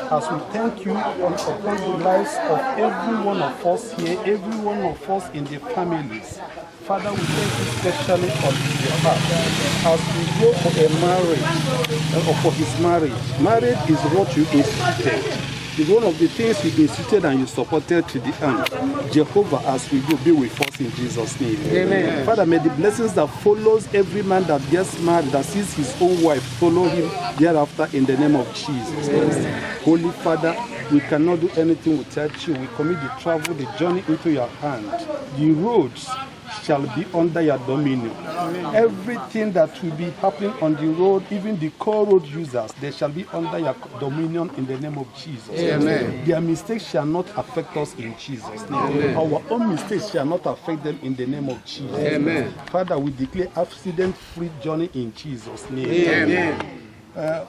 As we thank you upon the lives of every one of us here, every one of us in the families. Father, we thank you especially on his behalf. As we go for a marriage, or for his marriage. Marriage is what you instituted. It's one of the things you instituted and you supported to the end. Jehovah, as we go, be with us in Jesus' name. Amen. Father, may the blessings that follows every man that gets married, that sees his own wife, follow him thereafter in the name of Jesus. Amen. Holy Father, we cannot do anything without you. We commit the travel, the journey into your hand. The roads shall be under your dominion. Amen. Everything that will be happening on the road, even the core road users, they shall be under your dominion in the name of Jesus. Amen. Their mistakes shall not affect us in Jesus' name. Amen. Our own mistakes shall not affect them in the name of Jesus. Amen. Father, we declare accident-free journey in Jesus' name. Amen.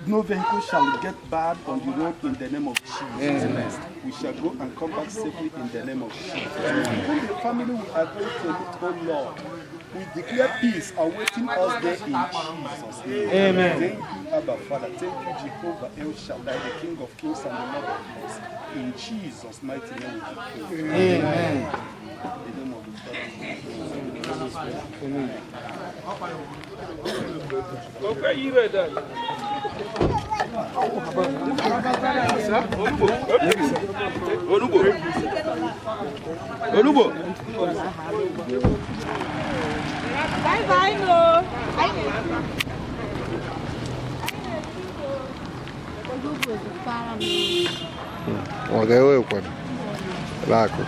No vehicle shall get bad on the road in the name of Jesus. Amen. We shall go and come back safely in the name of Jesus. Even the family we are going to meet, oh Lord, we declare peace awaiting us there in Jesus' name. Amen. Thank you, Abba Father. Thank you, Jehovah El Shaddai, the King of Kings and the Lord of Lords. In Jesus' mighty name we pray. Amen. In the name of the Father. Amen. Okay, you read that. Onubo. Bye bye, no. Onubo is Wagawe kwa lako.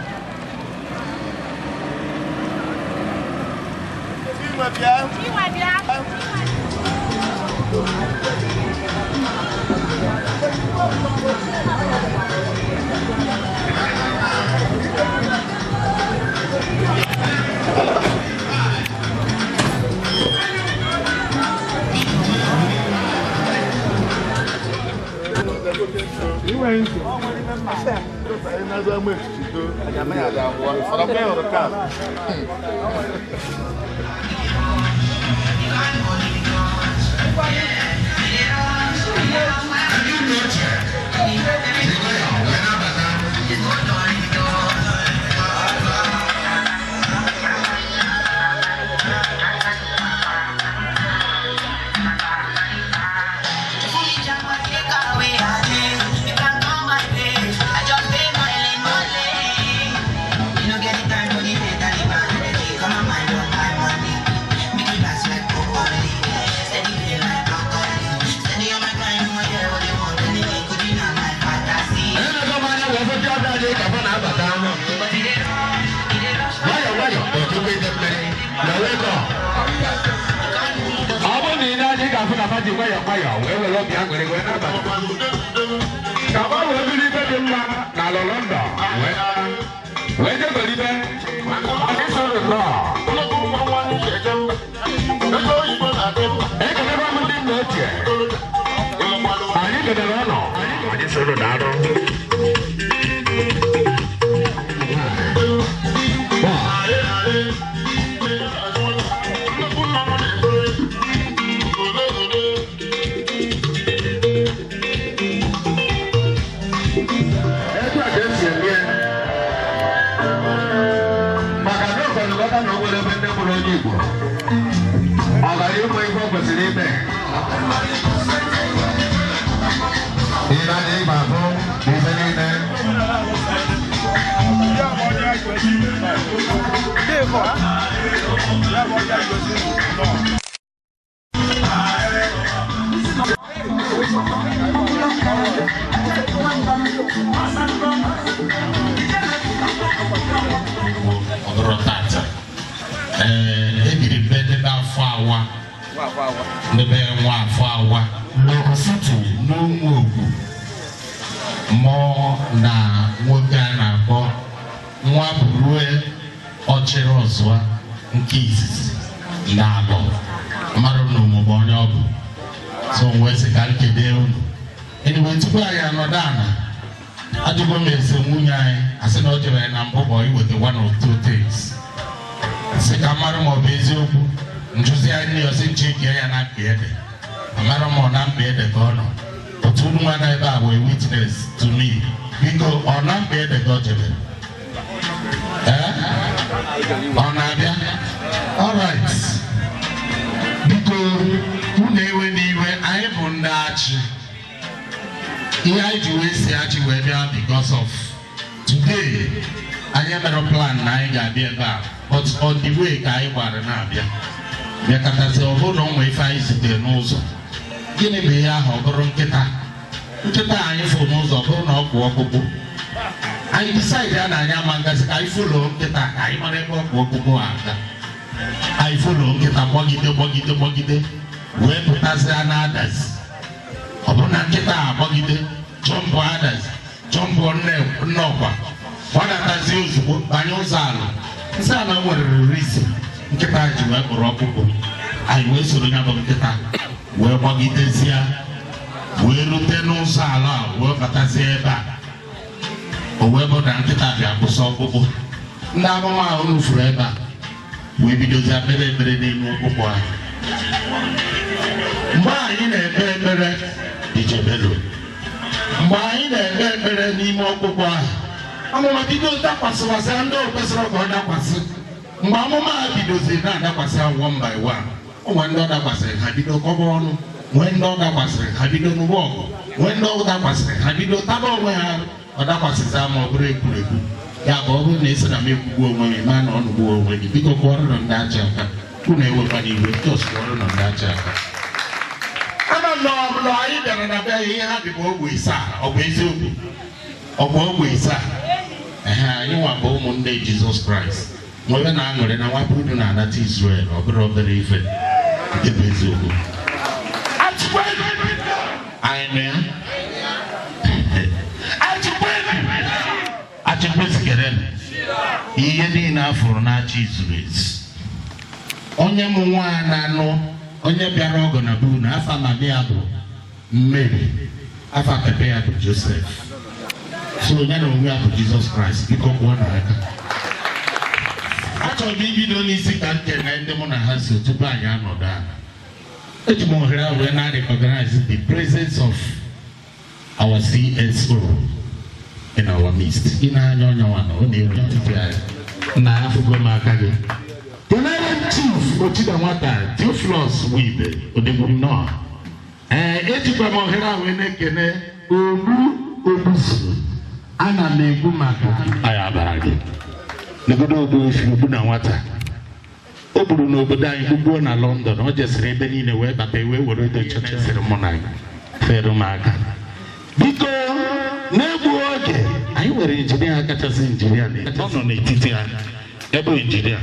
Because of today, I have a plan. But on the way, I was not there. Because I hold on with I sit there also. Give me a hog kita. I decided that I am I follow kita. I follow kita bogite. Where put us and others. Upon kita jump others. Jump on them, no. What has used Banyozalo? Sana were reason. Ketaji were Robo. I wish to remember Keta. Where Bogitesia, where Luteno Sala, where Bataseba, or where Bodanteta, Busopo. Nama own forever. We be those are very no boy. Why in a better Ijabello? Why better any more boy? I'm going to do that was a no person of that was. Mamma videos in that was one by one. When that was a Habido Cobon, when that was a Habido walk, when that was a Habido Tabo, or that was a time of break. Yeah, Bob Nation and make woman man on the wall when you pick a quarter on that chapter. Who never funny with just quarter on that chapter. I don't know, I'm lying and I bet he had the boy with Sarah or Bezubi. ogwe isa anyị nwa bụ ụmụnne Jesus Christ nwere na aṅụrị na nwapụ unu na-anata Israel ọ bụrụ obere ife ebe eziokwu ihe niile afụrụ na-achị izuru ezi onye mụ nwaanyị na-anụ onye bịara ọgọ na bụ na afa mami ya bụ Mary afa pepe ya bụ Joseph so onye na onwe ya bụ Jesus Christ biko kwuo na aka achọrọ m ibido n'isi ka m kene ndị mụ na ha so tupu anyị anọdụ ala eji m ohere a wee na-recognize the presence of our CSO in our midst. Ina nyonya wana oni na afugo makage. Kenere chief ochida nwata Theophilus Wibe odegumno. Ejikwa m ohere a wee na-ekene Obusu ana m egwu maka ayabara gị. N'obodo Obu na nwata. O buru n'obodo anyị ugbo na London, o jesiri ebe niile wee bata wee were odo chọcha siri mụ na fere m aka. Biko n'egbu oge anyị nwere injinia kachasị injinia ọ nọ n'etiti anyị ebe injinia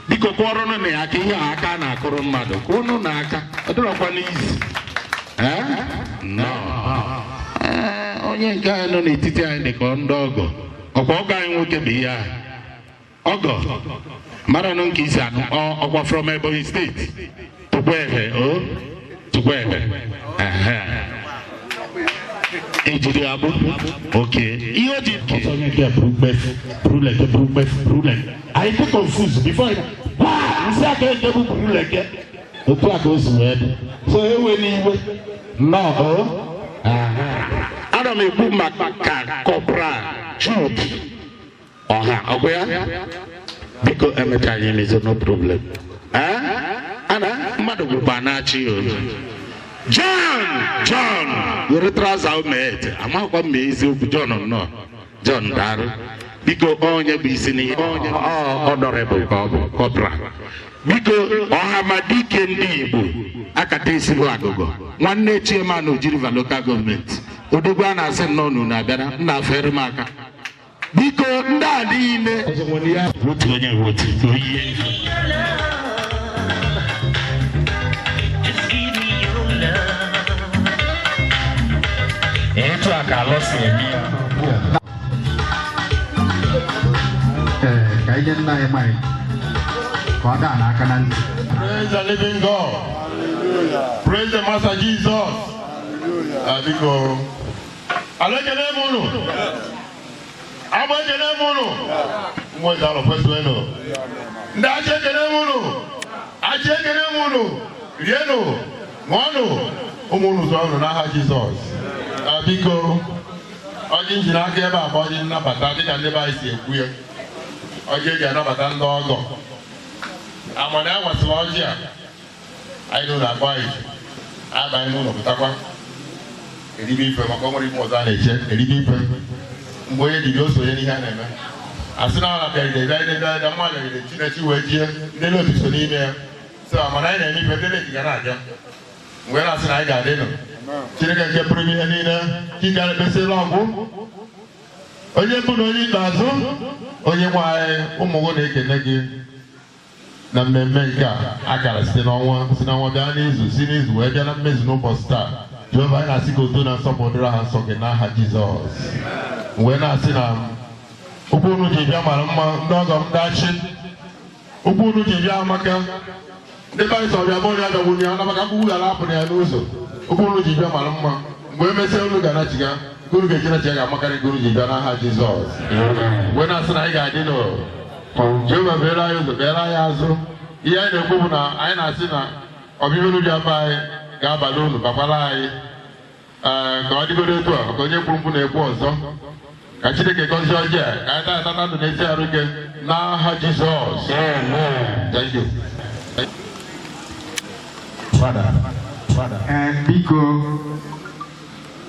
biko kwọrọ na ya aka ihe aka na-akụrụ mmadụ kwụnụ na aka ọ dịrọkwa n'izi onye nke anyị nọ n'etiti anyị dị ka ndị ọgọ ọkwa ọgọ anyị nwoke bụ ihe ahụ ọgọ mara nụ nke isi anụ ọkwa from Ebonyi steeti Tukwuefe ejiri abụ okay ihe o ji onye nke bruleke anyị dị confused before nsị aka nke bụ bruleke otu aka o si wee dị so ewe n'iwe nnọọ ana m ekwu maka Corporal Jude ọha ọgwụ ya biko emecha anyị mezo no problem ana mmadụ gwụkwa na-achị ya otu John were traza umete amakwa m eziokwu John darụ biko onye bụ isi n'ihe onye honorable ka ọ bụ Corporal biko ọhamadike ndị Igbo akata isi bụ agụgọ nwanne Chiema na Ojiriva local gọọmenti odogwu a na-asị nnọọ na-abịara nna afere m aka biko ndị a niile otu onye wotu oyiye etu a ka alọsi emi ka ije nna anyị mari ka ọ daa n'aka na ntị. Praise the living God. Praise the Master Jesus. Biko alekele m unu agba ekele m unu nweta alọ kwesịrị enu ndị achị ekele m unu rienu ṅụọnụ ụmụ unu zụọ unu n'aha Jizọs. Biko ọjị njiri aka ebe a bụ ọjị nnabata dịka ndị be anyị si ekwu ya ọjị eji anabata ndị ọgọ amana ya nwasịrị ọjị a anyị nọ na-akpọ anyị abanye n'ụlọ pụtakwa eribe ife maka ọ nwere ife ọzọ a na-eche eribe ife mgbe onye dịrị o sonye n'ihe a na-eme asị na ọ na-abịaride bịa mmadụ rire Chinechi wee jie ndị otu so n'ime ya so amana anyị na-eme ife ndị na-eti ga na-abịa mgbe na-asị na anyị ga-adị nụ Chineke nke pụrụ ihe niile ka na-ekpesịrị ọgwụ onye bụ na onye ikpeazụ onye nwe anyị ụmụ gị na-ekene gị na mmemme nke a akara site n'ọnwa bịa n'izu si n'izu wee bịa na mmezu n'ụbọchị taa Jehova anyị na-asị ka udo na nsọpụrụ ha nsọ gị n'aha Jizọs wee na-asị na okwu unu ji bịa mara mma ndị ọgọ m dachi okwu unu ji bịa amaka ndị be anyị sọ bịa bụrụ ya bịagwuru ya maka akwụkwọ gara apụrụ ya n'ụzọ okwu unu ji bịa mara mma mgbe emesịa unu ga na-achiga unu ga-eji ga-amakarị nke unu ji bịa n'aha Jizọs wee na-asị na anyị ga-adị n'ụlọ Jehova beere anyị ụzọ beere anyị azụ ihe anyị na-ekwu bụ na anyị na-asị na ọbịbịa unu bịa be anyị ga-abalị unu bakwara anyị ka ọ dịgodo etu a ka onye kwuru mkpu na-ekwu ọzọ ka Chineke gọzie ọjị a ka anyị na-atata ndụ na-esi arụ ike n'aha Jizọs. Thank you. Biko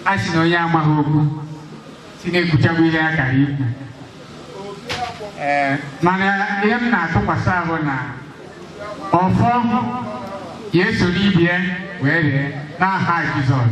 a sị na onye amaghị okwu si na-ekwuchagbu ihe akara ikwu mana ihe m na-atụkwasị ahụ na ọfọ ya esoro ibie wee ree n'aha Jizọs.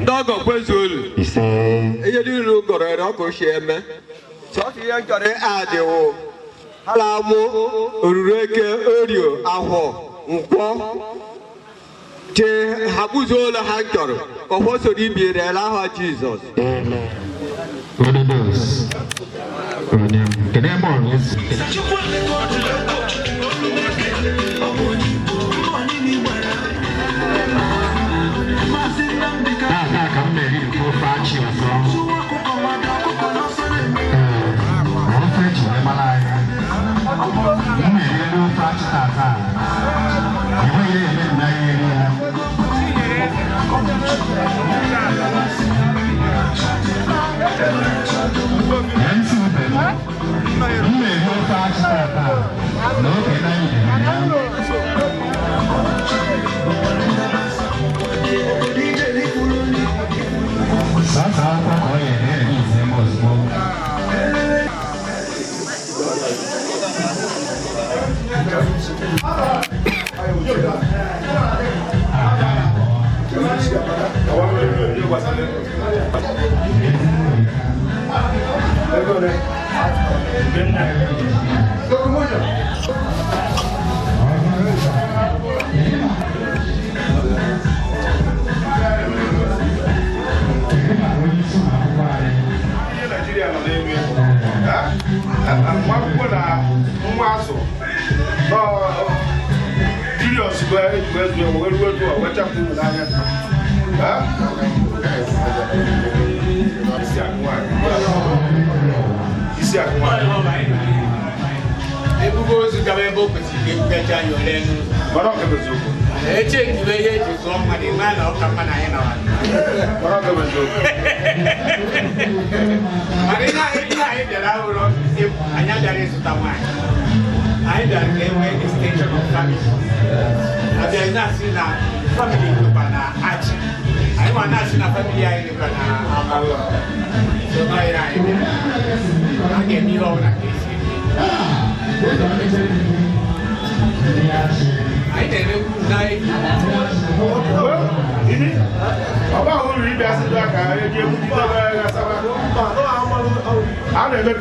Dogo kwezulu. Ise. Eye di lu goro ere ko se me. So fi yan jore ade wo. Hala mu orureke orio aho nko. Te habuzola hankoro. Ko fo so di bi re la ha Jesus. Amen. What it does. Can I more? Yes.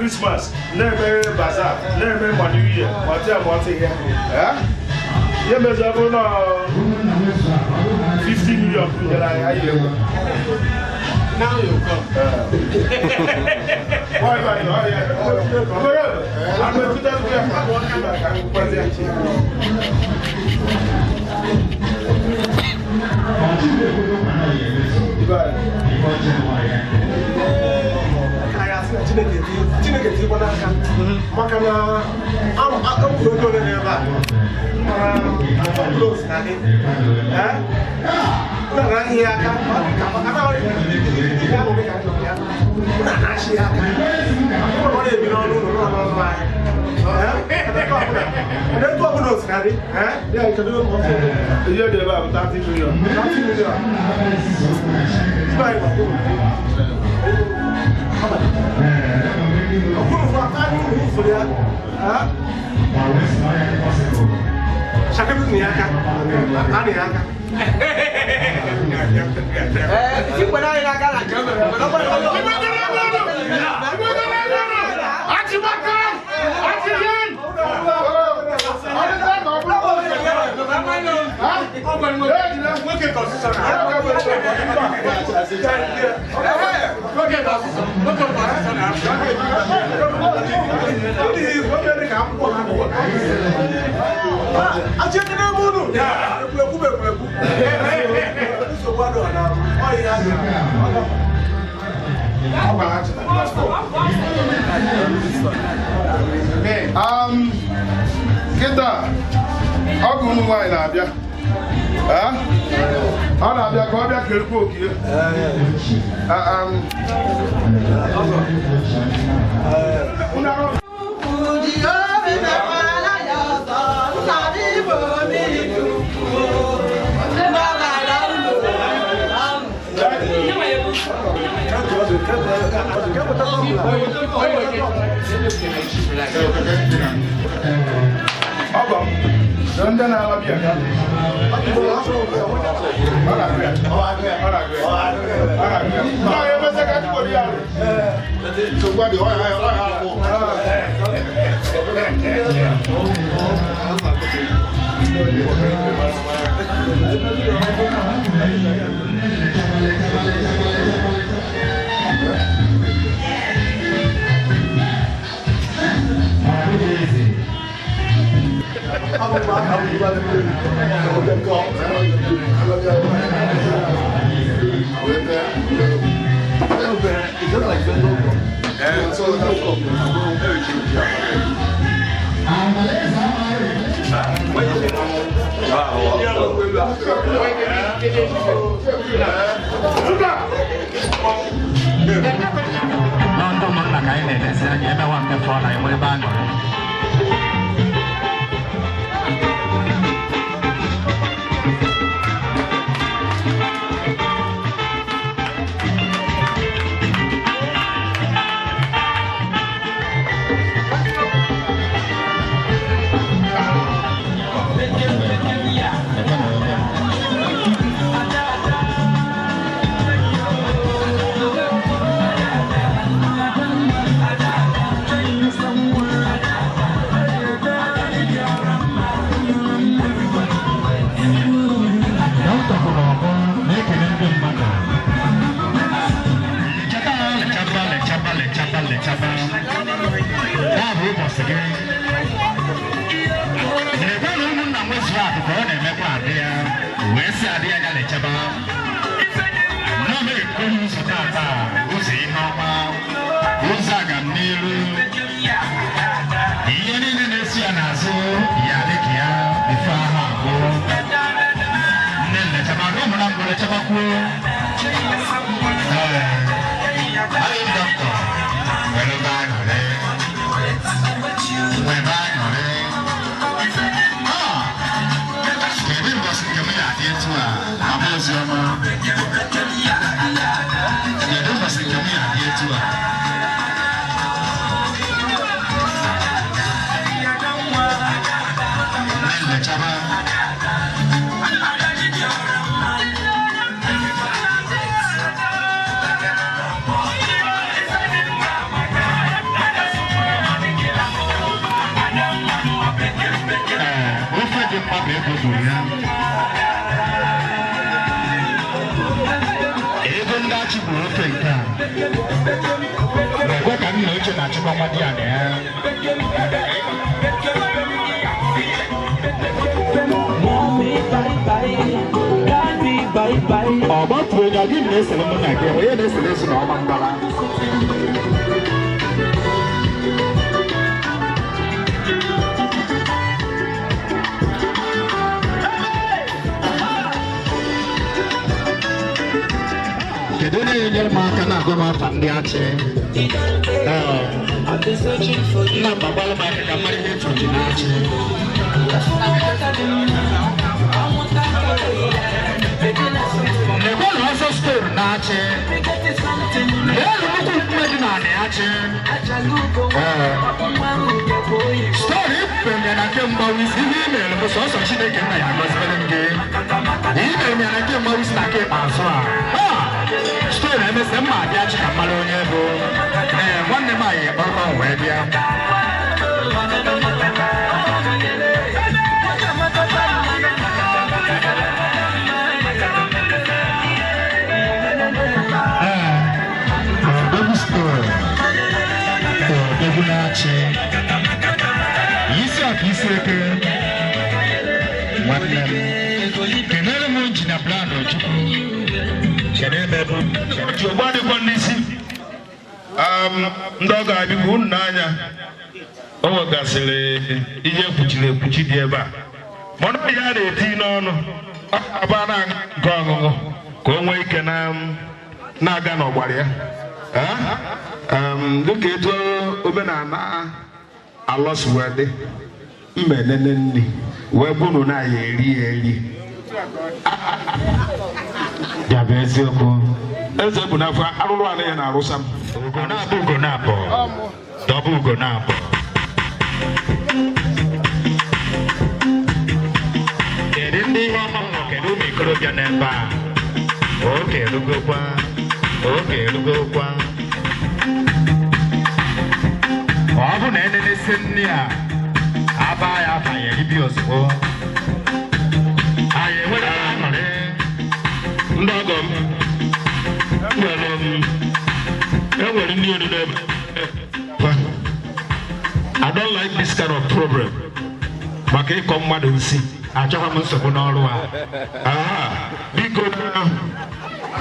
Christmas, never bazaar, never money here. What's here? Yeah, there's a 50 million people that I hear. Now you come. Why? I'm going to tell you I'm going to Kita, aku mulai nak dia. Ana dia kau dia kerja kia. Abang, jangan nak biar kan? Saya masa kat Korea. Coba dia, Nonton mana kaya ni, saya ni memang orang kepala yang boleh bangun. Oche. Isi eke. One Kenele Munchi na Blando. Kenele Chobadi Kondisi. Ndoga Abibu Nanya. Owa Gasile. Ije Puchile Eba. Mono Yade Tino. Abana Gongo. Kongwe Kenam. Naga no Waria. Look at Obenana. I lost word. Menenni. Webuno na yeri. Jabezoko. Ezebuna for Arwana and Arosam. Gonapo. Double Gonapo. Okay, look up. Often any senior. Abaya fire, Ibios. I don't like this kind of problem. Make come mad and see. I just want to know. Because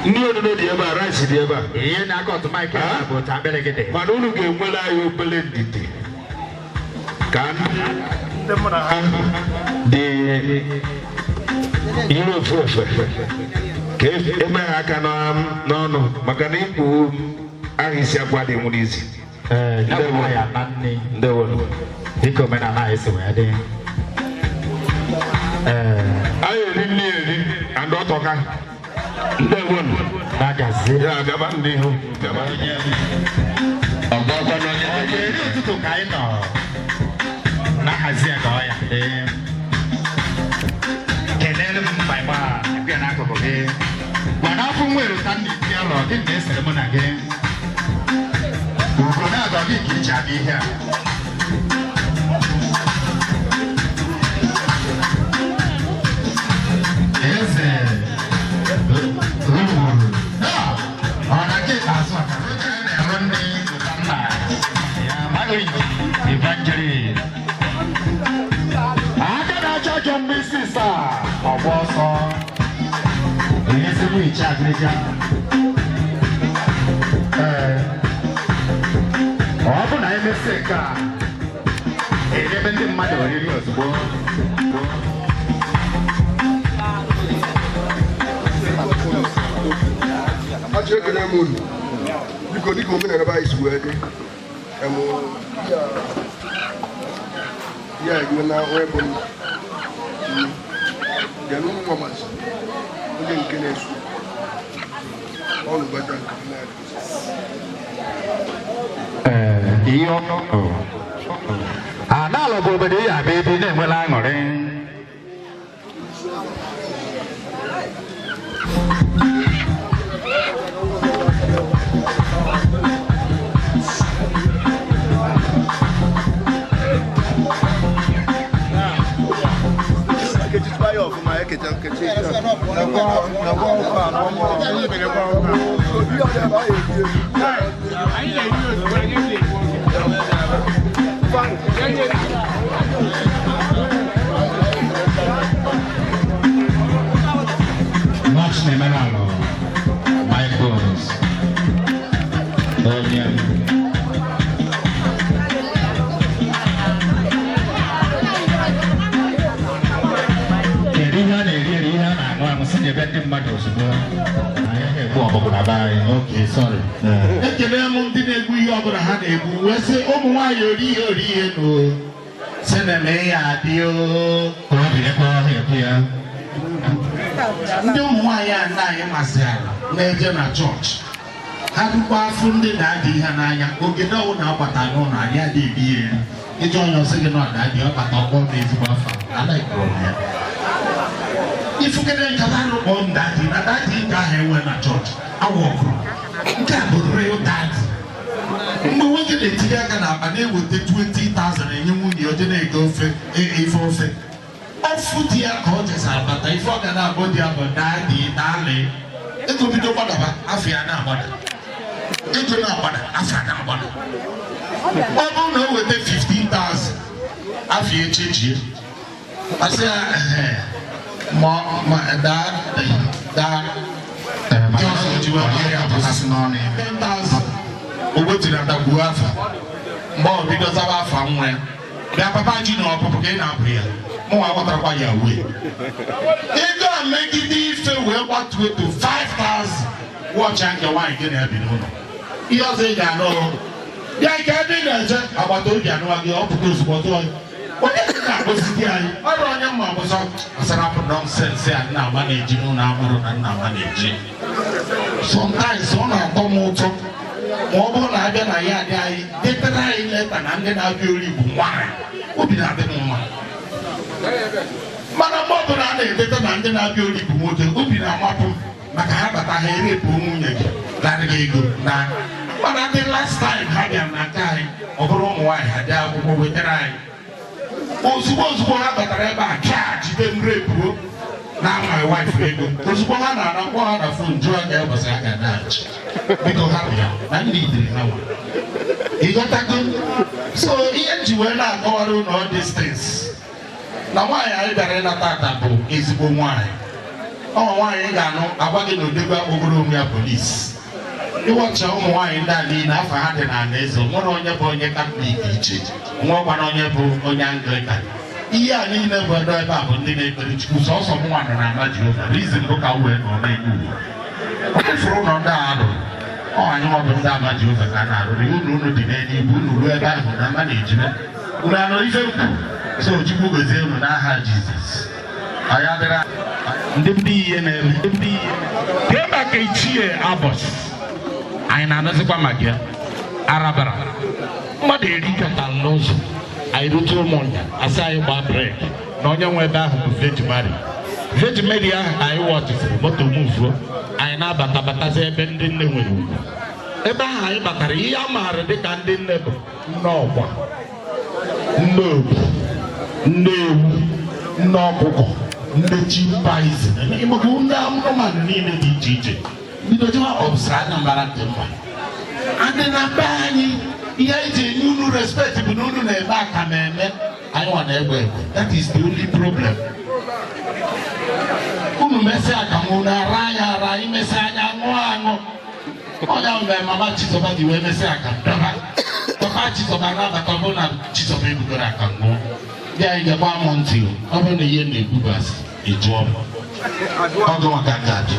no, the ever rise the ever. Here I got my car, but I better get it. But only game will I open it. Can the Cave American no, Macanico, I see a body muniz. The one. He come and I say, I really and not talking. The one. Magazine, Gabandi. Nahazia Goya. Kenele by bar, Pianaco. When I from where Sandy Piano did this ceremony again. Who could not have been Kichabi here? Yes, on a case as well. Evangelist. I cannot judge on this sister. Or was on. Yes, we chat with you. Often I may say, even the mother was born. I check in the moon. You could come in and advise wedding. Yeah, you are now weapon. There are no moments. We didn't get it. All about that. Now, over there, baby, then when I'm on. Much memorable, my boys. Okay, sorry. Church. Have you from the daddy and go get out now, but I don't know. I had the beer. You join your second one, that you're but I'll go to buffer. I like going. If you get a Calano on that, that thing I have when a church, I walk. You can't put real that. But when you get it, and they would take 20,000 and you would your go for a forfeit. All food here coaches are, but I forgot about the other daddy, darling. It will be no matter. I fear now, but it will not matter. I fear now, but Ọbụ na o weta 15,000 afọ echechi. Asị Johnson ji wee ya pụtasị n'ọnụ ya 10,000 o wetiri adagbuo afọ mgbe ọ bido zaba afọ nwa ya bịa papa ji na ọpụpụ ka ị na-apụ ya mụnwa agwatarakwa ya wee ego a megide ife wee gbatuo to 5,000 wọchị nke nwaanyị gị na-ebi n'ụlọ ihe ọzọ ị ga-anụ bịa ike ebe ị na-eje agbata obi anụwa gị ọ pụta ozugbo tụọ ya onye na-akpọsite anyị ọrụ onye mma ọbụzọ gbasara nọnsensị a nna ama na-eji n'ụlọ amụrụ na nna ama na-eji sometimes ọ na-atọ m ụtọ ma ọ bụrụ na abịa na ya adị anyị detara anyị leta na ndị na-abịa ori bụ nwaanyị obi na-adị m mma mana mgbe ọ bụla a na-edeta na ndị na-abịa ori bụ nwoke obi na-amapụ m maka ha bata ha erepụ nwunye gị larịghị ego na mana ndị last time ha bịara na nke anyị ọ bụrụ ụmụ nwaanyị ha dị akwụkwọ wetara anyị ozugbo ha batara ebe a kaa jide m repuo na my wife ego ozugbo ha na-anakpọ ha na fon jụọ ka ụbọchị a ga-adaghachi biko ha bịa na ndị idiri na nwa ịghọtago so ihe nji wee na-akọwara ụlọ all these things na nwaanyị anyị bịara ịnata ata bụ ezigbo nwaanyị ọnwa nwaanyị ga-anụ agwa gị na odegbe akpọgoro onwe ya polisi ịwọcha ụmụ nwaanyị ndị a niile afọ ha dị n'ala eze nwere onye bụ onye katọlik iche nwekwana onye bụ onye anglikan ihe a niile bụ ebe a bụ ndị na-ekpere Chukwu sọsọ m nwa nọ na ama Jehova rizin bụ ka wee nọ n'elu ụwa ọtụfụrụ ụlọ ndị a arụ anyị ọ bụ ndị ama Jehova ka a na-arụrụ unu dị n'eluigwe unu ruo ebe ahụ na ama na-ejire unu anọ ife mkpu so Chukwu gozie unu n'aha Jizọs anyị adịra ndị ihe na-eme ka ebe ka ichie abọsị anyị na-anọzikwa maka ya arabara mmadụ eri kata n'ụzọ anyị rute ụmụnya asị anyị gbaa brek na onye nwe ebe ahụ bụ Virgin Mary ahụ anyị wọchịsịrị moto muvuo anyị na-abatazi ebe ndị nne nwere ugwu ebe ahụ anyị batara ihe a maara dịka ndị nne bụ nne ọgwa nne obu nne ewu nne ọkụkọ nne chimpaizi ịmụkụ ndị anụmanụ niile dị iche iche bido jụwa ọbụsara anya mbara dị mma adị na be anyị ihe anyị ji enye unu respect bụ na unu na-eme akameme anyị nwa na-egbe egbe that is the only problem unu mesị akamụ na ara anya ara imesị anya aṅụ aṅụ onye ahụ mere mama Chizoba ji wee mesị akamụ papa Chizoba na-abata ọ bụrụ na Chizoba ebugoro akamụ ndị anyị ga-agba m ntị ọ bụrụ na ihe na-ebubasị ejụọ m ọgụ maka gaji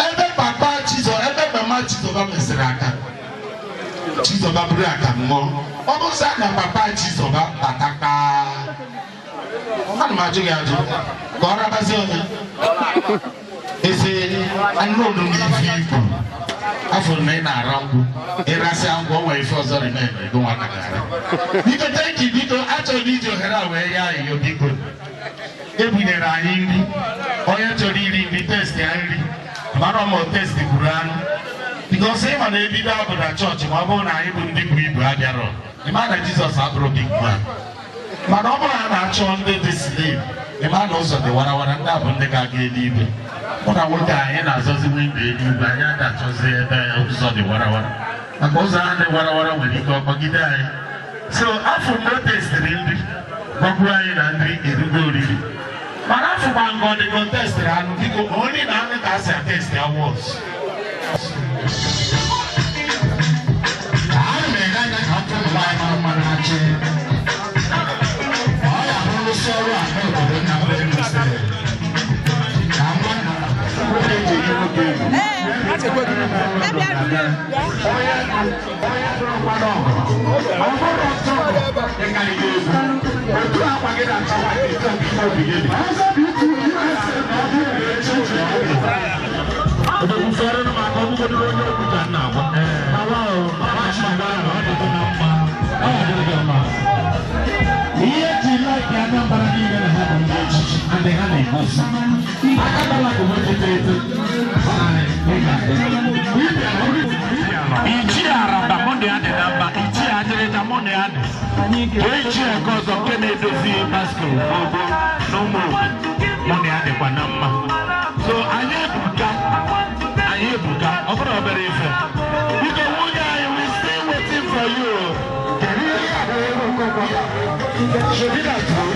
ebe papa Chizoba ebe mama Chizoba mesịrị aka Chizoba bụrụ aka ṅụọ ọ bụsa na papa Chizoba bataka ana m ajụ gị ajụ ka ọ rabazi onye eze anụrụ n'ife ikwu afọ na ị na-ara nkwụ ịrasịa nkwụ o nwere ife ọzọ rime ego nwata gara biko tenki biko achọrọ iji ohere a wee ya ayịyo biko ebunyere anyị nri onye chọrọ iri nri testi ya nri mara ma testi gburu anụ bikọs ịma na ebido abụ na chọọchị ma ọ bụrụ na anyị bụ ndị bụ ibu abịarọ ịma na Jizọs abụrụ big man mana ọ bụrụ na a na-achọ ndị dị slave ịma na ụzọ dị warawara ndị a bụ ndị ga-aga eluigwe mụ na nwoke anyị na-azọzi windo eluigwe anyị ga-achọzi ebe ụzọ dị warawara maka ụzọ ahụ dị warawara nwere ike ọkpọgide anyị so afọ mgbe o testiri nri gbakwuru anyị na nri erugo oriri mana afọ gba nga ọ dịgo testiri anụ biko onye na anụ ka a si atesti awọs so anyị ebuka ọ bụrụ obere ife biko nwunye anyị we still waiting for you Should be that true?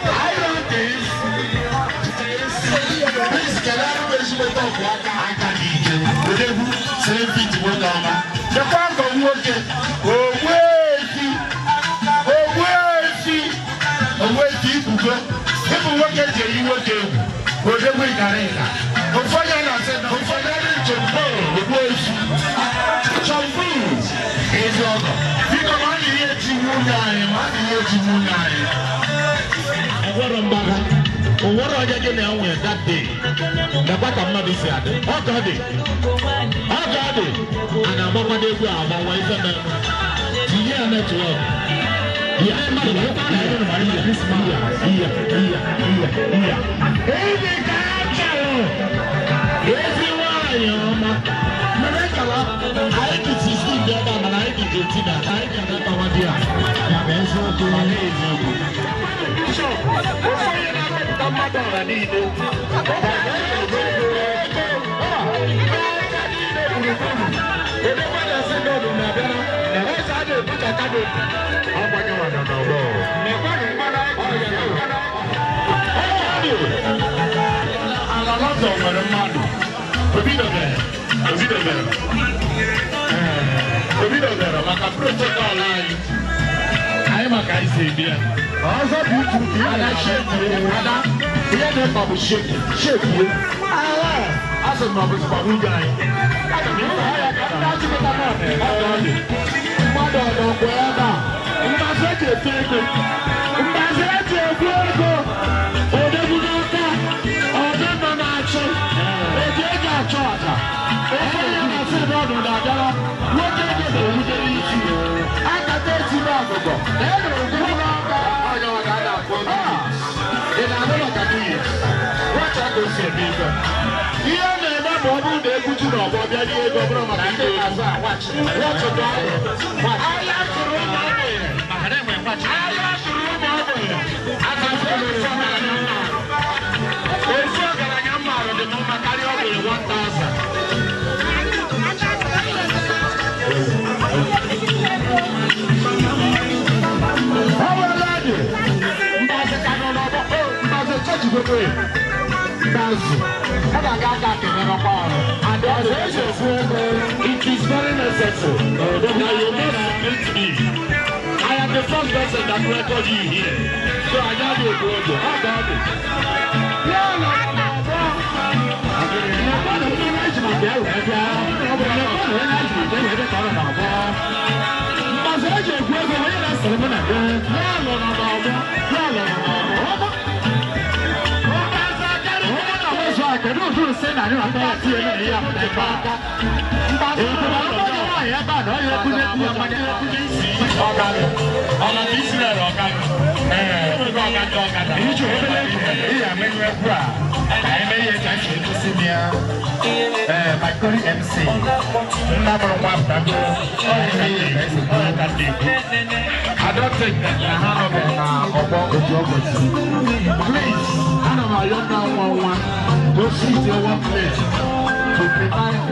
I don't think. Please, can I have a short talk? I can't eat it. The devil, 7 feet to work on that. The farm can work it. Oh, wait, people go. People work it, you work it. Oh, they will get it. But for you, I said, no, for you, to go, the boys. Some food is over. People only here to moon eye, money here to moon eye. And what on back? Oh, what are you getting out with that day? The back of Mabby said, oh, God, and I'm over there, my wife and the year network. Yeah, I'm it is very necessary. Now you must meet me. I am the first person that record you here. So I got you a brother. How about it? I don't think that please, I don't know, you're not one. Go sit in one place to provide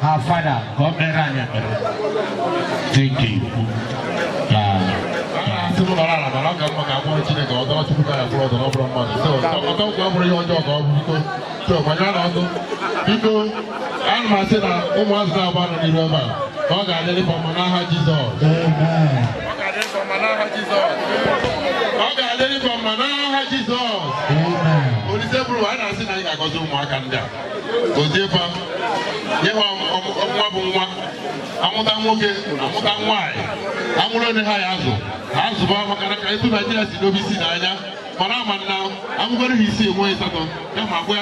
Our Father, God thank you. I'm going to see one second. I'm going to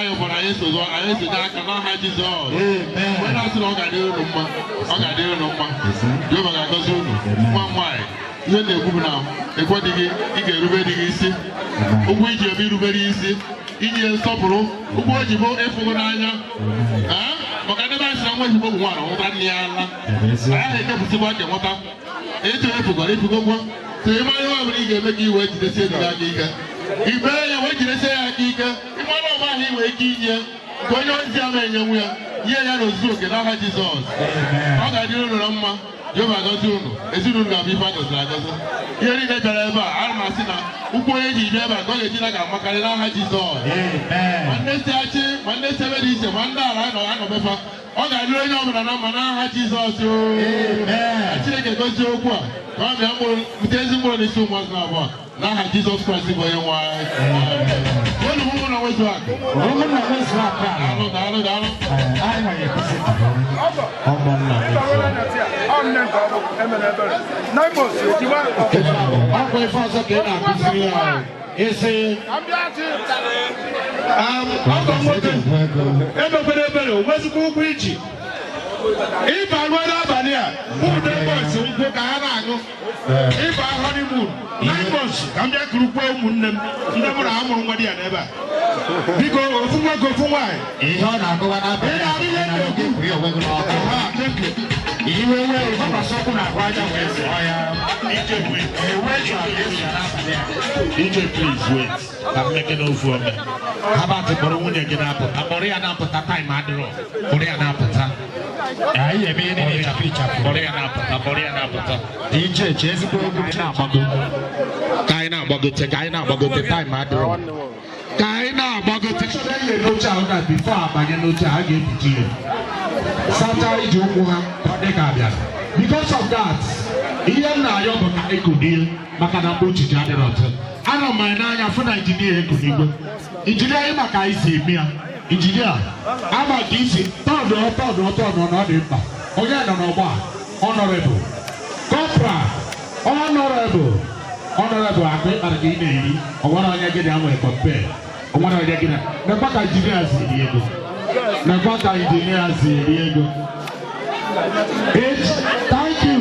Jesus Christ for your wife. When the woman always rock. If I went up and here, who the boys who go to if I honeymoon, 9 months, I'm just group of women, never am what they are never. Because of who go for why? He's on our go up. Thank you. DJ, please wait. I'm making over me. How about the Borone get up? I'm Oriana Pata time, Madro. Oriana Pata. I mean, a feature. Oriana Pata. DJ, Jessica, Kaina Bogote, Kaina Bogote time, Madro. Kaina Bogote, no child that before, but you know, I gave it to you. Sometimes you won't have. Because of that, here now you're going to deal. Makana pochi jadi rote. Ano mainanya funa engineer ekunigo. Engineer maka isi mia. Engineer. Ama kisi todo no dimba. Oya no ba. Honorable. Compra. Honorable akwe argine ni. Owana onya gede amu e compare. Owana onya gede. Na paka engineer si diego. Thank you.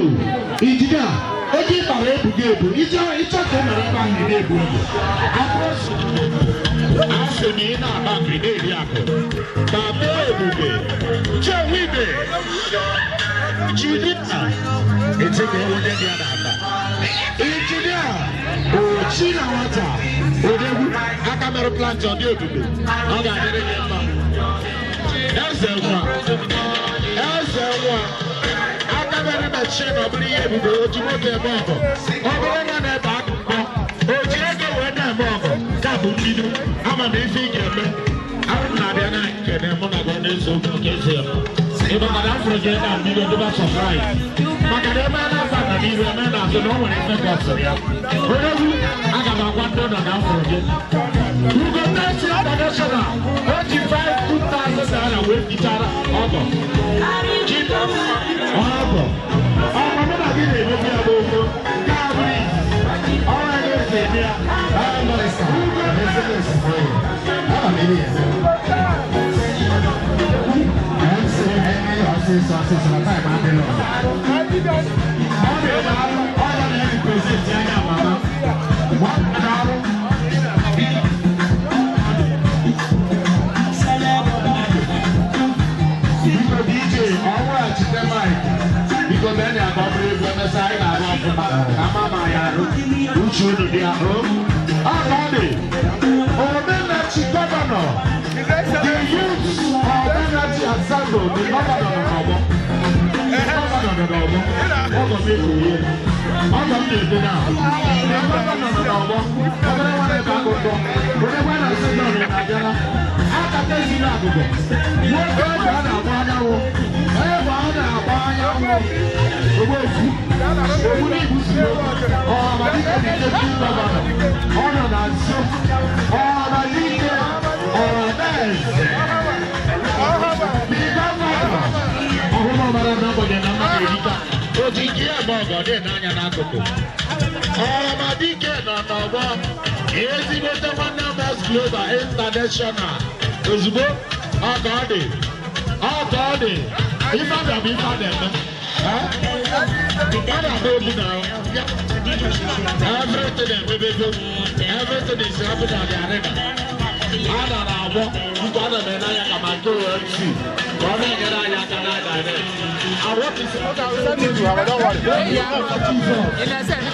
Engineer. Oji pare bugebu. Icho ke mara ba ni debu. Asemi na ba ni ri ako. Ba be buge. Che wibe. Jidita. Ete ke wo de dia na ba. Engineer. O chi na wata. Odebu aka mere plant on the buge. Oga dere ke ma. Ezewa. Very much shame of the year to go to the Bongo. Over and back. Oh, Jago and a Bongo. Kabukidu. I'm a big figure. I'm not an actor. I'm not going to so case here. If I'm not forget, I'm going to be surprised. Macadama, I'm a man after no one in the Gossip. Whatever, I got my $1 now for it. You go back to the national. 25,000 with guitar. Keep up. Because then I got brave when I say I want Mama Yaro, who should be at home. I got it. Oh, then that's governor. The youth are then at the assemble, the governor of the governor. What was it for you? I'm not doing it now. The governor of the governor. I'm going to want to go. When I sit down in Nigeria, I can tell you that. What God I want to know. You found them, you found them. Everything is happening at the arena. I don't know. You got them and I can go and see. I want to see what I was saying to you. I don't want to. In a sense,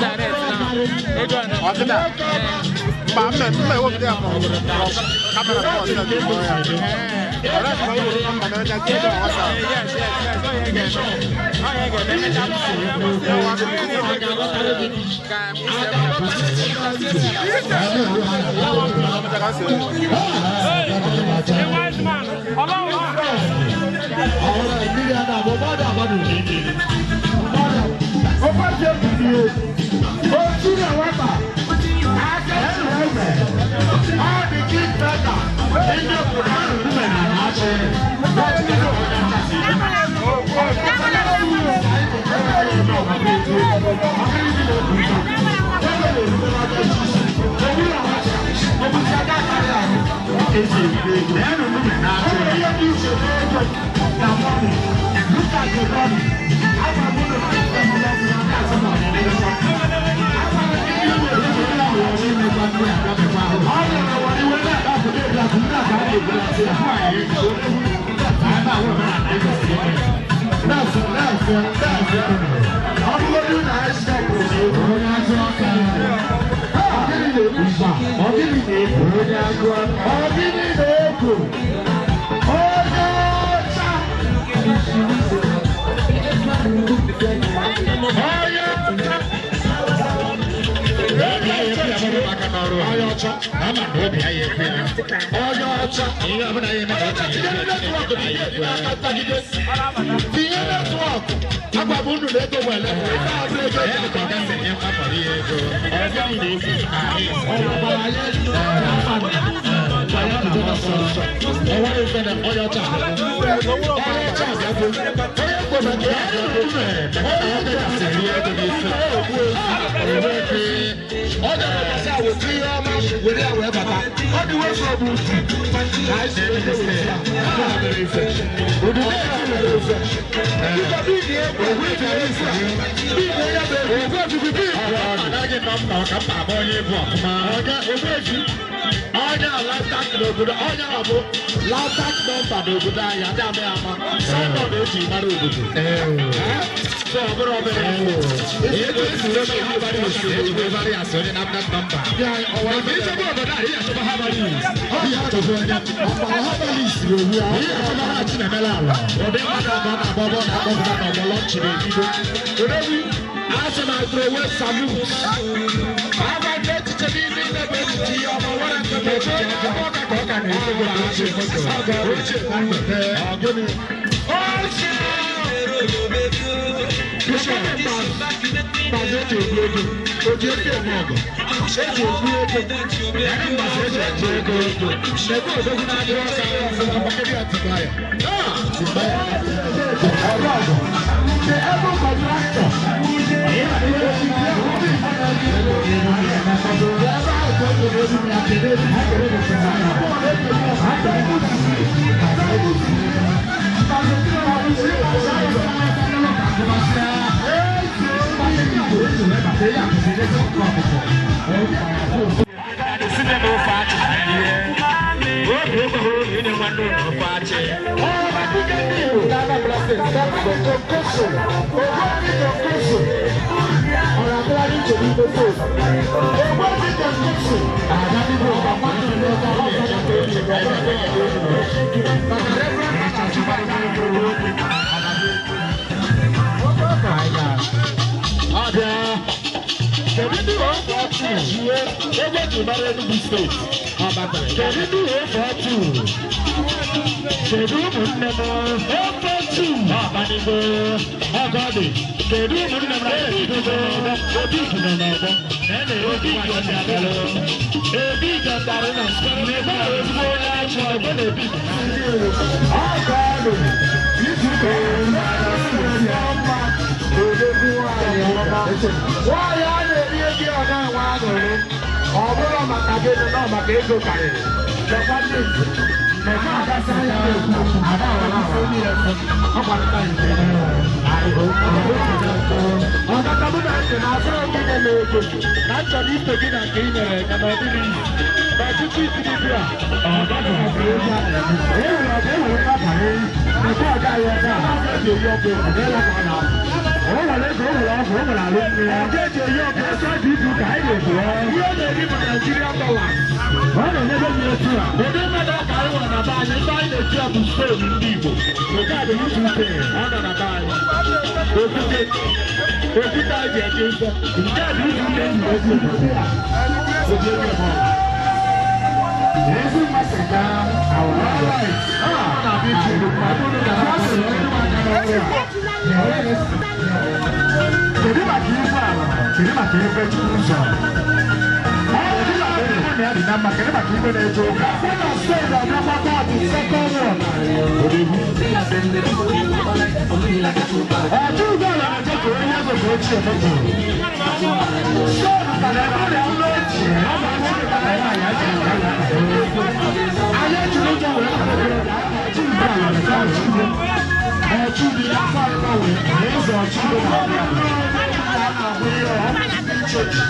Church.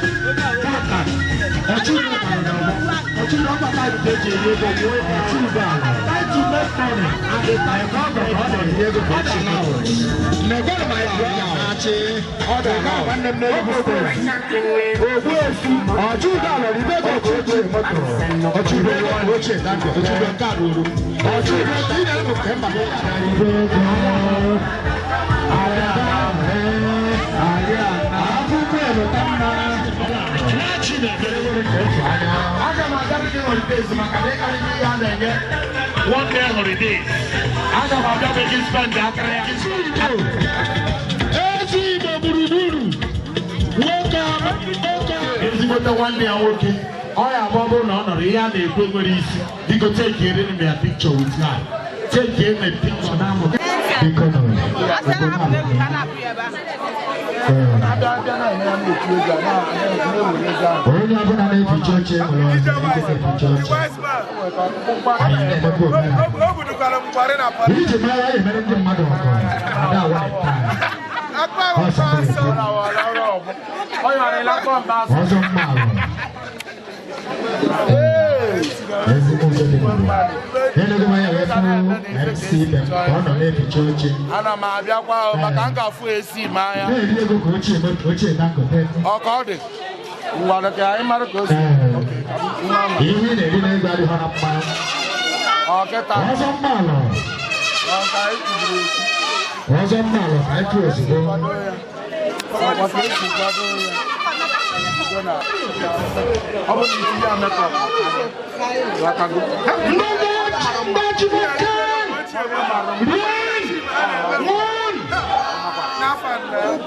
One day holiday. I got my job against spend that. One day I'm working. I have bubble on the air. They put me this. You go take it in a picture with her. Take it in a picture now.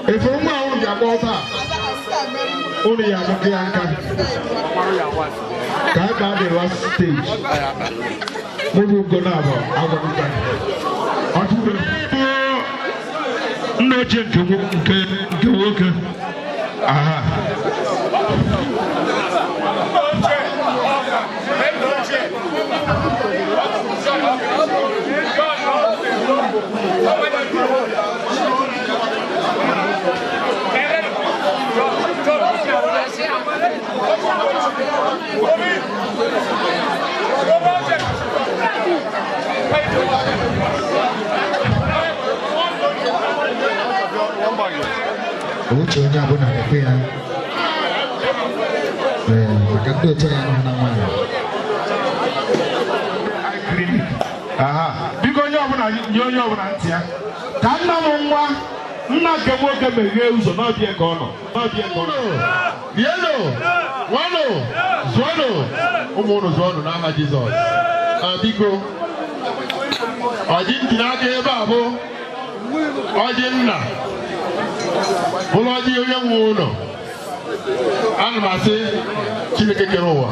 If you want your water, only your Bianca. That got the last stage. We will go now. I will no to work. Aha. Uche onye abụna ekwe ya maka ndị otu ya nọ na nwanyị. Aha, biko onye ọbụla nye onye ọbụla ntị ya ka nna m nwa nna nke nwoke meghee ụzọ n'ọbịa ka ọ nọ Bieno, wano, zụọnụ, ụmụ unu zụọnụ n'aha Jizọs. Biko, ọjị ntị n'aka ebe a bụ ọjị nna bụrụ ọjị onye nwe ụlọ. Ana m asị Chineke kere ụwa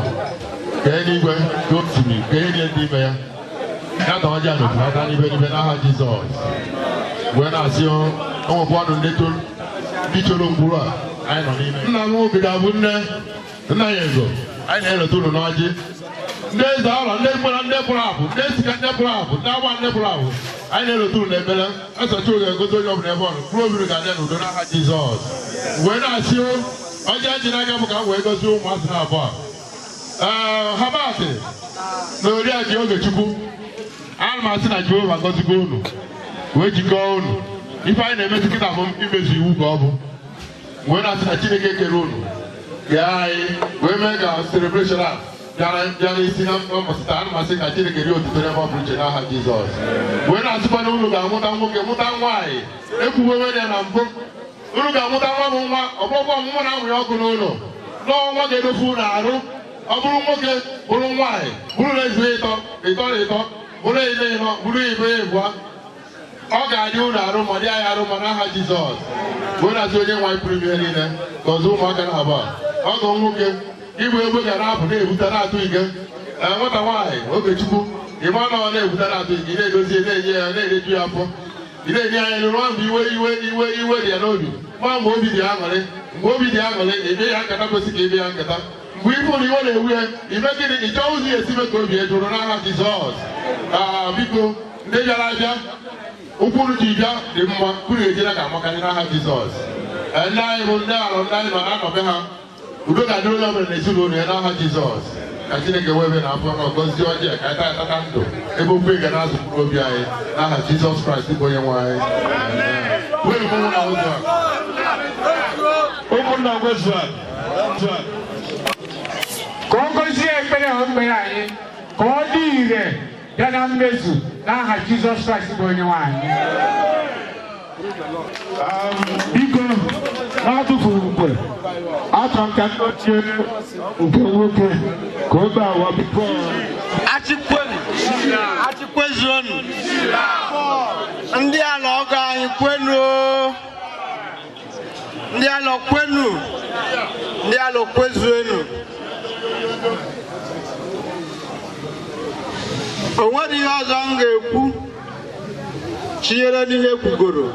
kee n'igwe ka osimiri ka ihe niile dị ime ya ya ta ọjị a n'otu aka n'ibe n'aha Jizọs. Wee na-asị ọnwekwa ọnụ ndị choro mkpụrụ a anyị nọ n'ime. Nna m nwoke ga-abụ nne nna ya ego anyị na-eleta ụlọ n'ọjị ndị eze ọla ndị mkpara ndị pụrụ apụ ndị esika ndị pụrụ apụ ndị agba ndị pụrụ apụ anyị na-eleta ụlọ n'ebele esochi oge egozi onye ọbụla ebe ọrụ mkpụrụ obiri ga-adị n'udo n'aha Jizọs. Wee na-asị ọjị eji n'aka bụ ka m wee gozie ụmụazị na abụọ Habytech na Oriakụ Ogechukwu. Ana m asị na Jehova gọzigo unu wee jikọọ unu ife anyị na-emezi kịta bụ imezu iwu ka ọ bụ. Wee na-asị na Chineke kere unu ya anyị wee mee ka celebration a bịa n'isi na mbọsịta. Ana m asị ka Chineke rie otuto n'ebe ọ bụ uche n'aha Jizọs. Wee na-asịkwa na unu ga-amụta nwoke mụta nwaanyị ekwuwe ya na mbụ. Unu ga-amụta nwa bụ nwa ọgbọgbọ ọmụmụ na anwụghị ọkụ n'ụlọ n'ọnwa ga-edofu unu arụ. Ọ bụrụ nwoke bụrụ nwaanyị bụrụ na ezu ịtọ na ịtọ bụrụ ile ịnọ bụrụ ibe ịbụa ọ ga-adị unu arụ ma dị anyị arụ ma n'aha Jizọs. Wee na-asị onye nwaanyị pụrụ ime niile gọzie ụmụaka na abụọ ọgọ nwoke igwe egbe ga na-apụ na-ebute na-atụ ige nwata nwaanyị Ogechukwu ịma na ọ na-ebute na-atụ ige na-edozi na-enye ya na-ereju ya afọ ị na-enye anya nụ nwa mgbe iwe dị ya n'obi nwa mgbe obi dị aṅụrị mgbe obi dị aṅụrị ebe ya nkata kwesị ka ebe ya nkata mgbe ibu na iwe na-ewu ya ime gịnị ịchọ ụzọ ya esi mee ka obi ejuru n'aha Jizọs. Biko ndị bịara abịa ụkwụrụ ji bịa dị mma kwuru ejire ka amakarị n'aha Jizọs. Ndị anyị bụ ndị alụ ndị anyị nọ na-anọbe ha udo ga-adịrị onye ọbụla n'ezinụlọ ya n'aha Jizọs. ka Chineke wee bịa n'afọ na ọgọzi ọjọọ ka anyị tata ndụ ebe okwu ga na-azụpụrụ obi anyị n'aha Jizọs Kraịst bụ onye nwe anyị. ụmụnna Nwezu ka ọ gọzie ekpere ahụ mkpere anyị ka ọ dị ire bịa na mmezu n'aha Jizọs Kraịst bụ onye nwe anyị. Biko n'atụfughị mgbe achọ m ka ndị ochie nke nwoke ka o gba awa biko achịkwezuonu ndị ala ọgọ anyị kwenu ndị ala kwenu ndị ala kwezuonu. O nwere ihe ọzọ m ga-ekwu chinyere n'ihe kwugoro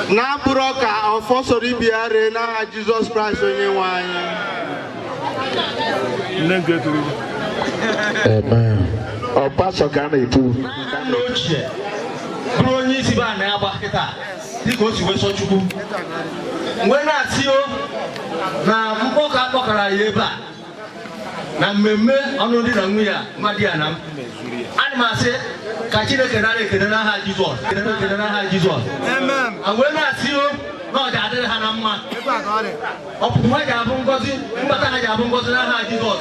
na-abụrụ ka ọfọ soro ibi ya ree n'aha Jizọs Kraịst onye nwe anyị. Ọpasọ ka a na-ekwu nna ochie bụrụ onye isi ba na-agba kịta dịka o si wee sọ Chukwu mgbe na-asị o na mkpọka akpọkara ya ebe a na mmemme ọnụ dị na nwunye a mmadụ ya na m ana m asị ka Chineke nara ekele n'aha Jizọs ekele n'aha Jizọs mgbe na-asị o na ọ ga-adịrị ha na mma ọpụpụ ha ga-abụ ngọzi mbata ha ga-abụ ngọzi n'aha Jizọs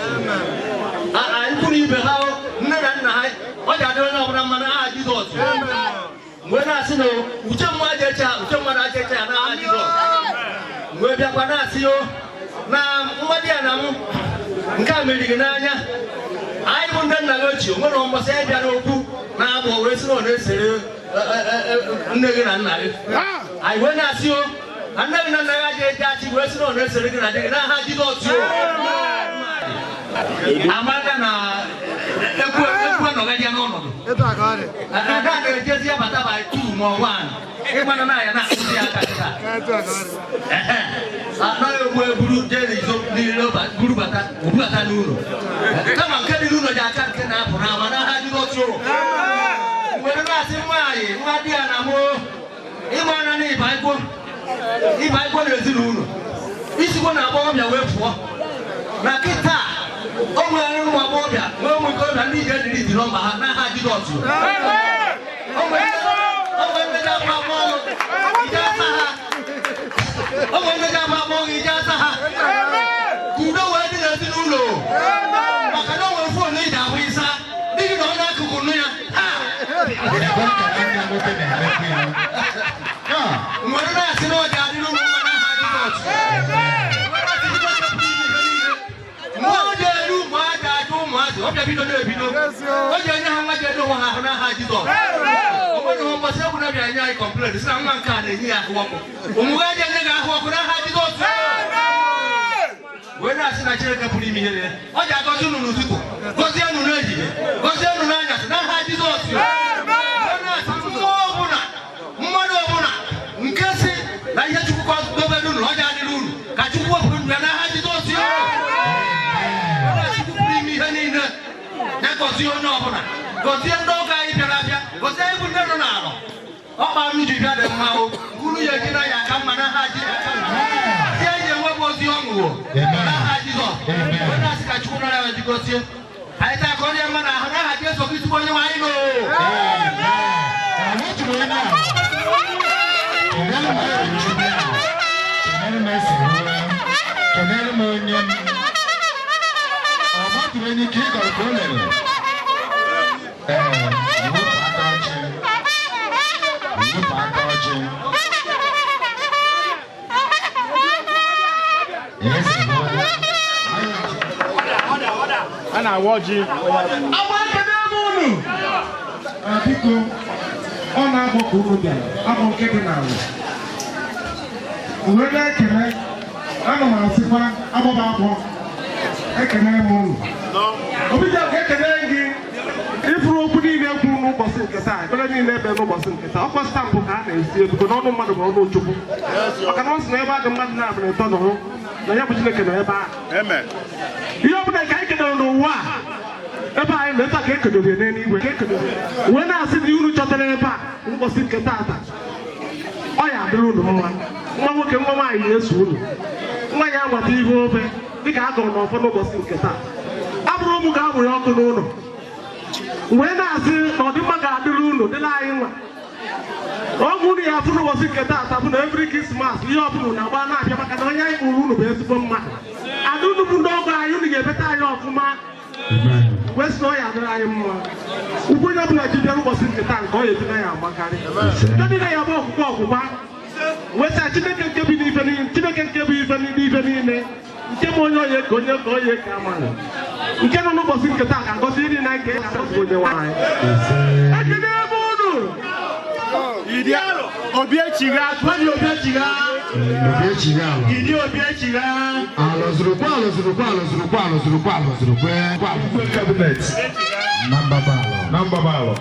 anyị kwuru ibe ha nne na nna ha ọ ga-adịrị onye ọbụla mma n'aha Jizọs mgbe na-asị na uche mmadụ eche ha n'aha Jizọs mgbe bịakwa na-asị o na mmadụ ya na m nke a meriri n'anya anyị bụ ndị nna gị ochie nwere mgbasa ya bịa n'okwu na-abụ wee sị na ọ na-esere nne gị na nna gị anyị wee na-asị o na nne gị na nna gị aja eji achị wee sị na ọ na-esere gị na dị gị n'aha Jizọs amaka na ekwe nọgadịa n'ọnọdụ ada na-ejezi ya bata by 2 ma ọ 1 ịgbana na ya na-akụzi aka kịta anaghị egbu eburu jere izo niile buru bata obubata n'ụlọ kama nke dị n'ụlọ ji aka nke na-apụ n'ama n'aha Jizọs mgbe na-asị nwaanyị nwa di ya na mụ ịgbana na ịba igbo n'ezinụlọ isigbo na agbọghọbịa wee pụọ na kịta o nwere ụmụ agbọghọbịa nwee ụmụ ikorobịa ndị ije dịrị iti nọmba ha n'aha Jizọs o nwere ndị afọ agbọghọ ije asa ha o nwere ndị afọ agbọghọ ije asa ha ka udo wee dị n'ezinụlọ maka na o nwere fon iji ahụ ịsa n'ihi na onye akụkụ nụ ya nwere na-asị na ọ ga-adị n'ụlọ nwa n'aha Jizọs ọbịa bido na-ebido o ji enye ha nwa ji edo nwa ha ahụ n'aha Jizọs o nwere ha mbọsị egwu na-abịa nye anyị kọmplen si na nwa nke a na-enye ya ahụ ọkụ omume aja enye gị ahụ ọkụ n'aha Jizọs wee na-asị na Chineke pụrụ ime ihe ọ ji agọzi unu n'ụtụtụ gọzie unu n'ehihie gọzie unu n'anyasị n'aha Jizọs wee na-asị mmadụ ọbụla nke si na ihe Chukwu dobere unu ọ ji adịrị unu ka Chukwu wepụrụ unu ya n'aha Jizọs gọzie onye ọbụla gọzie ndị ọgọ anyị bịara abịa gọzie ibu ndị nọ n'alọ ọkpa m ji bịa dị mma o unu ya ejina ya aka mma n'aha Jizọs tie ji enwebụ ozi ọṅụwo n'aha Jizọs onye na-asị ka Chukwu nara ya ji gọzie anyị taa ka ọ dị mma na ahụ n'aha Jesu Kristo onye nwe anyị nọ Any kid or colonel? And I watch you. I want to know. People, on our book, I'm okay now. We're like, I'm a super, I'm about ekene mu obi ja ekene ngi ifuru okwu niile kwuru n'ụbọchị nke taa ekele niile ebe n'ụbọchị nke taa ọkwa stampụ ka a na-esi ebugo n'ọnụ mmadụ bụ ọnụ Chukwu maka na ọ sị na ebe a dị mmadụ na-abụrụ ịtọ nọrọ na ya bụ Chineke nọ ebe ahụ ihe ọbụla nke anyị kedoro n'ụwa a ebe anyị na-eta ka ekedoro ya n'eluigwe ka ekedoro wee na-asị na unu chọtara ebe a ụbọchị nke taata ọ ya adịrị unu mma nwa nwoke nwa nwaanyị na-eso unu nwa ya nweta ihe obe dịka a gụrụ n'ọfọ n'ụbọchị nke taa abụ bụrụ ụmụ ga-amụrụ ọkụ n'ụlọ mgbe na-asị na ọdịmma ga-adịrị unu dịla anyị nwa ọgwụ unu ya fụrụ ụbọchị nke taata bụ na every Christmas ihe ọbụla na-agba na-abịa maka na onye anyị kpụrụ unu bụ ezigbo mmadụ ada unu bụ ndị ọgọ anyị unu ga-ebeta anyị ọfụma wesị ọya adịrị anyị mma ugwu onye ọbụla ji bịara ụbọchị nke taa nke ọ ya edina ya amakarị nke dị na ya bụ ọkwụkwọ ọkwụkwa wesịa Chineke nke bi n'ife niile Chineke nke bụ ife niile nke ma onye onye ka onye ka onye ka amaghị nke nọ n'ụbọchị nke taa ga-agọzi iri na nke ga-agọzi onye nwaanyị ekele ebe unu Obiechigha twani Obiechigha Gidi Obiechigha alozurukwa cabinet namba balo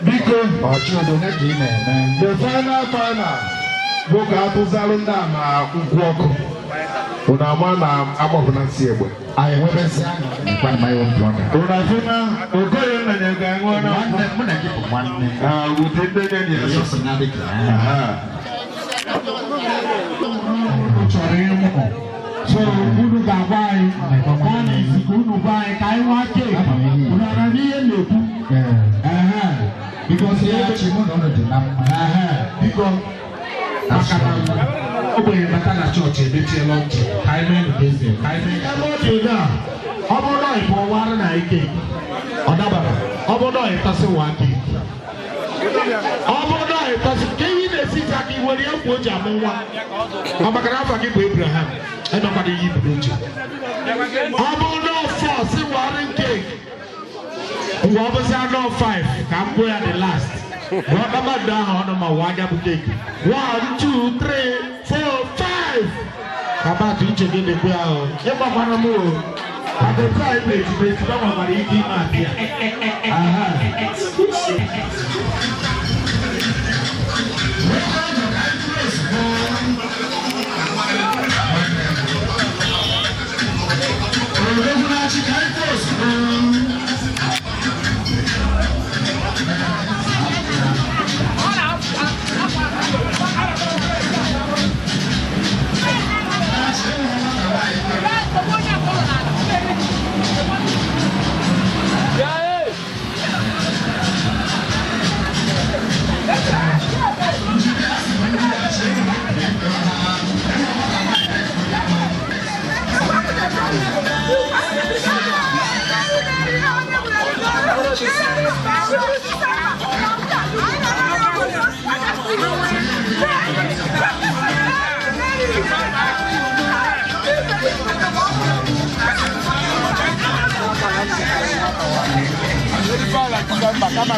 biko ọchụdo ne ka ị na-eme the final bụ ka atụzalụ ndị a na nkwụ ọkụ unu ama na agbapụna nsị egbe anyị nwebesị nkwa my own brother unu afụna okoye nna ya ga-aṅụ na mụ na gị bụ nwanne wute ndị enye ya so na dịka chọrọ ịmụ so unu ga-agwa anyị ọkwa na izikọ unu gwa anyị ka anyị nwa keeki unu ara n'ihe na-ekwu because ya chi mụ na ọnụ dị na mma biko maka na ogbenye bata na chọọchị emechiela ntị ka anyị mee n'ụdịzi ka anyị mee ebe ọ dị na ọ bụrụ na ịbụ ọwara na ike ọ dabara ọ bụrụ na ịtasị nwa keeki ọ bụrụ na ịtasị ka ihe na-esi ka aka iwere ya kwuo ji amụ nwa ọ maka na afọ gị bụ Abraham emekwara ihe ibu n'uche ọ bụrụ na ọfọ si warị keeki mgbe ọ bụzi anọ 5 ka m gbuo ya the last mmadụ ahụ ọnụ ma ụwa anya bụ keeki 1, 2, 3, 4, 5 kabatụ uche gị na-ekwe ahụ ịgbakwara m o adịta anyị na-ejibe gbanwekwara ike ime abịa Kama